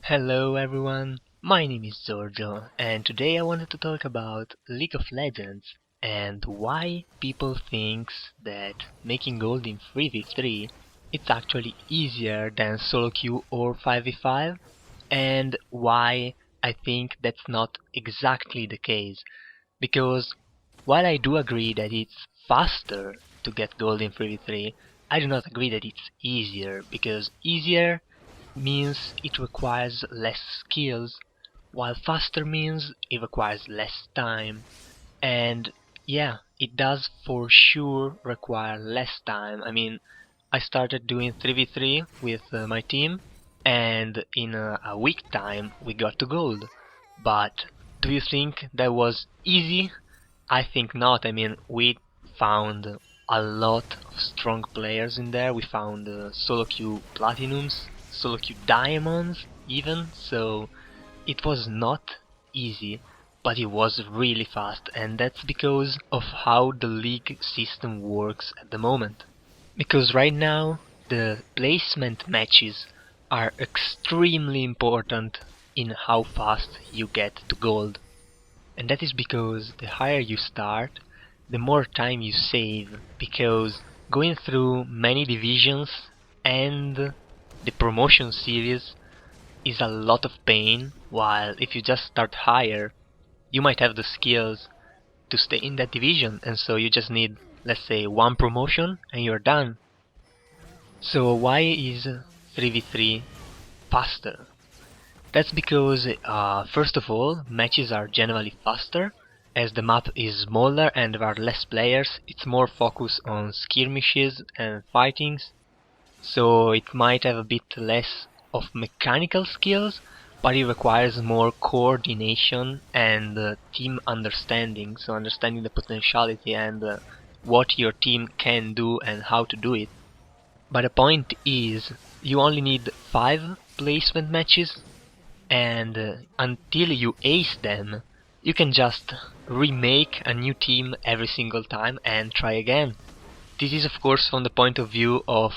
Hello everyone, my name is Giorgio and today I wanted to talk about League of Legends and why people thinks that making gold in 3v3 it's actually easier than solo queue or 5v5 and why I think that's not exactly the case because while I do agree that it's faster to get gold in 3v3, I do not agree that it's easier because easier means it requires less skills, while faster means it requires less time. And yeah, it does for sure require less time. I mean, I started doing 3v3 with my team, and in a week time we got to gold. But do you think that was easy? I think not. I mean, we found a lot of strong players in there. We found solo queue platinums, solo queue diamonds even, so it was not easy, but it was really fast, and that's because of how the league system works at the moment. Because right now the placement matches are extremely important in how fast you get to gold. And that is because the higher you start, the more time you save, because going through many divisions and the promotion series is a lot of pain, while if you just start higher, you might have the skills to stay in that division, and so you just need, let's say, one promotion and you're done. So why is 3v3 faster? That's because, first of all, matches are generally faster. As the map is smaller and there are less players, it's more focused on skirmishes and fightings. So it might have a bit less of mechanical skills, but it requires more coordination and team understanding. So understanding the potentiality and what your team can do and how to do it. But the point is, you only need 5 placement matches, and until you ace them, you can just remake a new team every single time and try again. This is of course from the point of view of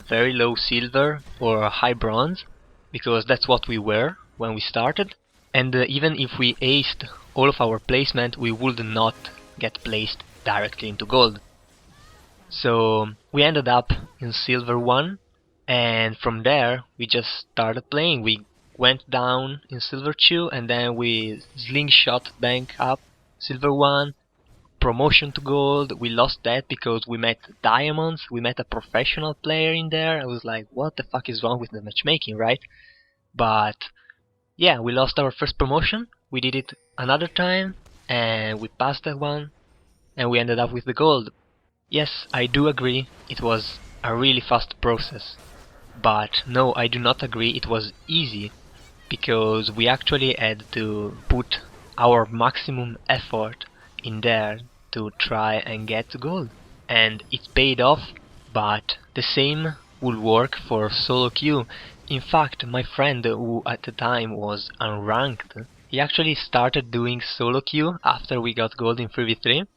very low silver or high bronze, because that's what we were when we started, and even if we aced all of our placement, we would not get placed directly into gold. So we ended up in silver 1, and from there we just started playing. We went down in silver 2 and then we slingshot bank up silver 1, promotion to gold. We lost that because we met diamonds. We met a professional player in there. I was like, what the fuck is wrong with the matchmaking, right? But yeah, we lost our first promotion. We did it another time and we passed that one and we ended up with the gold. Yes, I do agree it was a really fast process, but no, I do not agree it was easy, because we actually had to put our maximum effort in there to try and get to gold, and it paid off. But the same would work for solo queue. In fact, my friend, who at the time was unranked, he actually started doing solo queue after we got gold in 3v3,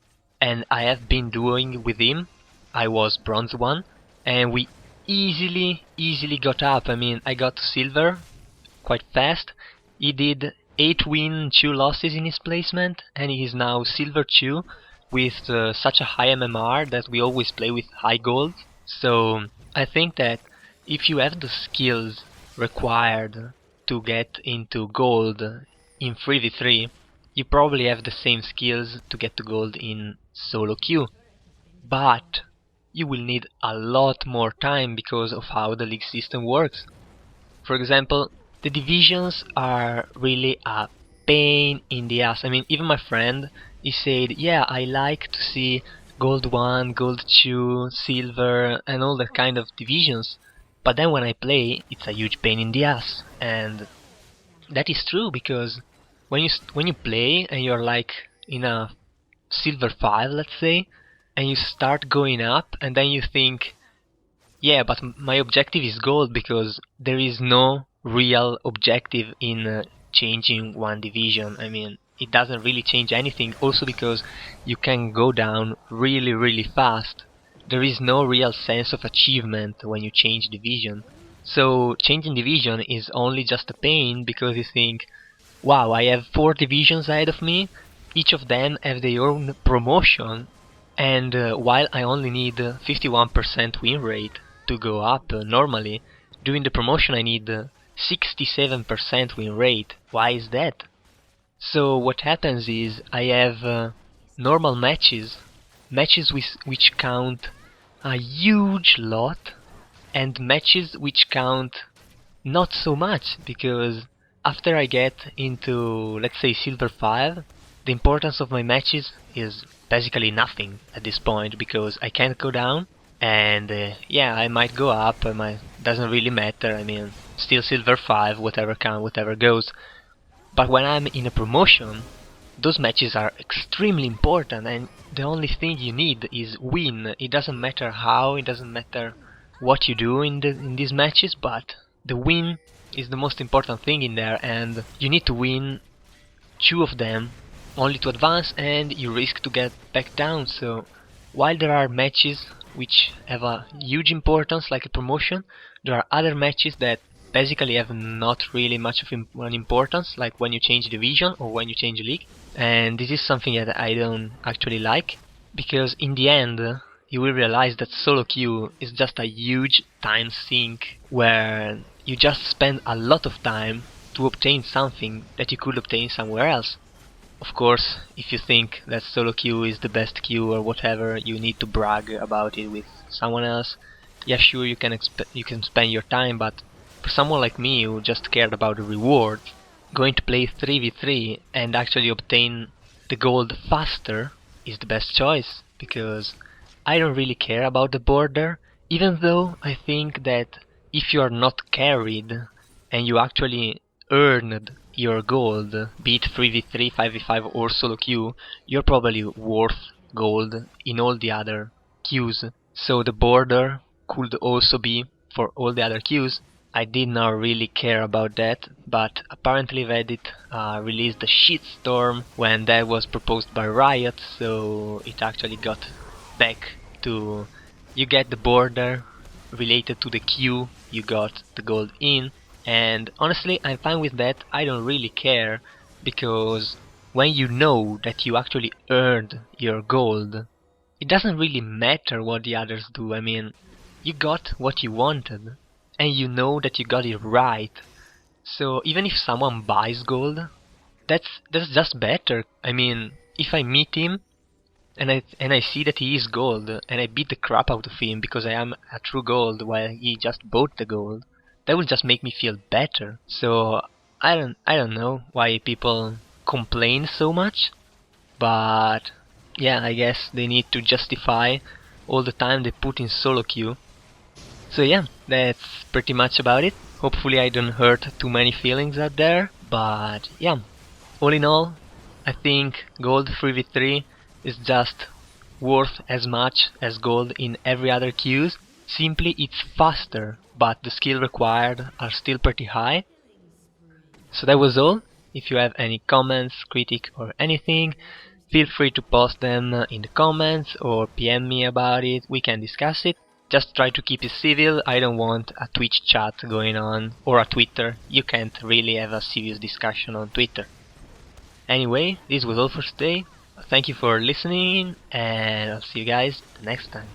and I have been doing with him. I was bronze 1, and we easily got up. I mean, I got to silver quite fast. He did 8 win, 2 losses in his placement, and he is now silver 2 with such a high MMR that we always play with high gold. So I think that if you have the skills required to get into gold in 3v3, you probably have the same skills to get to gold in solo queue. But you will need a lot more time because of how the league system works. For example, the divisions are really a pain in the ass. I mean, even my friend, he said, yeah, I like to see gold 1, gold 2, silver, and all that kind of divisions. But then when I play, it's a huge pain in the ass. And that is true, because when you play and you're like in a silver 5, let's say, and you start going up, and then you think, yeah, but my objective is gold, because there is no real objective in changing one division. I mean, it doesn't really change anything, also because you can go down really fast. There is no real sense of achievement when you change division. So changing division is only just a pain because you think, wow, I have 4 divisions ahead of me, each of them have their own promotion, and while I only need 51% win rate to go up normally, during the promotion I need 67% win rate. Why is that? So what happens is I have normal matches which count a huge lot, and matches which count not so much, because after I get into, let's say, Silver 5, the importance of my matches is basically nothing at this point, because I can't go down, and yeah, I might go up, doesn't really matter, I mean, still Silver 5, whatever goes. But when I'm in a promotion, those matches are extremely important, and the only thing you need is win. It doesn't matter how, it doesn't matter what you do in these matches, but the win is the most important thing in there, and you need to win 2 of them only to advance, and you risk to get back down. So while there are matches which have a huge importance like a promotion, there are other matches that basically have not really much of an importance, like when you change division or when you change league. And this is something that I don't actually like, because in the end you will realize that solo queue is just a huge time sink where you just spend a lot of time to obtain something that you could obtain somewhere else. Of course, if you think that solo queue is the best queue or whatever, you need to brag about it with someone else. Yeah, sure, you can spend your time, but for someone like me who just cared about the reward, going to play 3v3 and actually obtain the gold faster is the best choice, because I don't really care about the border, even though I think that if you are not carried and you actually earned your gold, be it 3v3, 5v5 or solo queue, you're probably worth gold in all the other queues. So the border could also be for all the other queues. I did not really care about that, but apparently Reddit released a shitstorm when that was proposed by Riot, so it actually got back to you get the border related to the queue you got the gold in, and honestly I'm fine with that. I don't really care, because when you know that you actually earned your gold, it doesn't really matter what the others do. I mean, you got what you wanted, and you know that you got it right. So even if someone buys gold, that's just better. I mean, if I meet him and I see that he is gold, and I beat the crap out of him because I am a true gold while he just bought the gold, that will just make me feel better. So I don't know why people complain so much, but yeah, I guess they need to justify all the time they put in solo queue. So yeah, that's pretty much about it. Hopefully I don't hurt too many feelings out there, but yeah, all in all, I think gold 3v3 is just worth as much as gold in every other queues. Simply it's faster, but the skill required are still pretty high. So that was all. If you have any comments, critique or anything, feel free to post them in the comments or PM me about it, we can discuss it. Just try to keep it civil, I don't want a Twitch chat going on, or a Twitter. You can't really have a serious discussion on Twitter. Anyway, this was all for today. Thank you for listening, and I'll see you guys the next time.